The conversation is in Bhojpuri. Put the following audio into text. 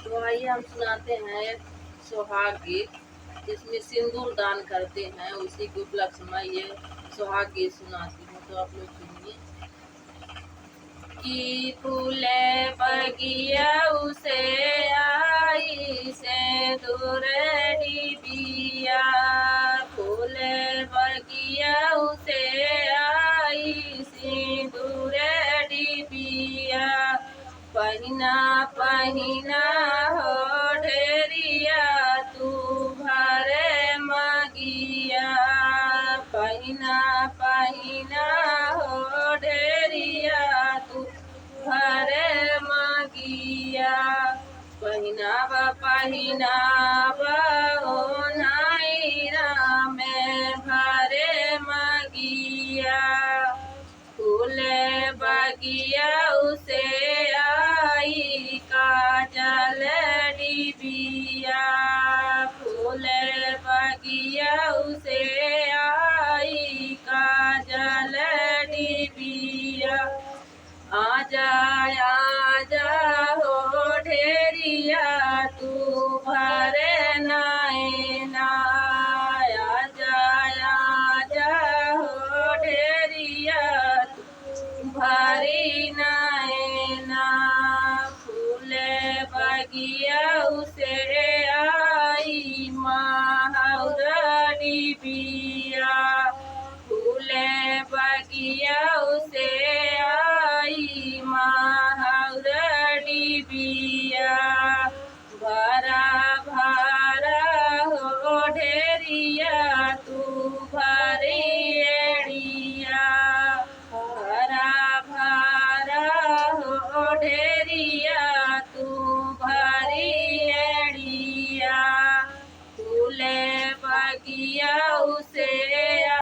तो आइए हम सुनाते हैं सुहाग गीत, जिसमें सिंदूर दान करते हैं। उसी के उपलक्ष्य में ये सुहाग गीत सुनाती हूँ, तो आप लोग सुनिए। कि फूले बगिया उसे आई से दूर डिबिया, फूले बगिया उसे आई सिंदूर डिबिया, पहिना पहिना हो ढेरिया तू भरे मगिया, पहिना पहिना हो ढेरिया तू भरे मगिया, पहिनाब पहिनाब ओ नायरा में भरे मगिया, फूले बगिया उसे आई काजल डिबिया, फूले बगिया उसे आई काजल डिबिया, आजा आजा हो ढेरिया तू भरे नैना, आजा आजा हो ढेरिया तू भरी नैना, फूले बगिया उसे आई महाउर डिबिया, फूले बगिया उसे आई महाउर डिबिया, भरा भरा हो ढेरिया तू भरी एड़िया, भरा भरा हो ढेरिया तू भरी एड़िया, फूले बगिया उसे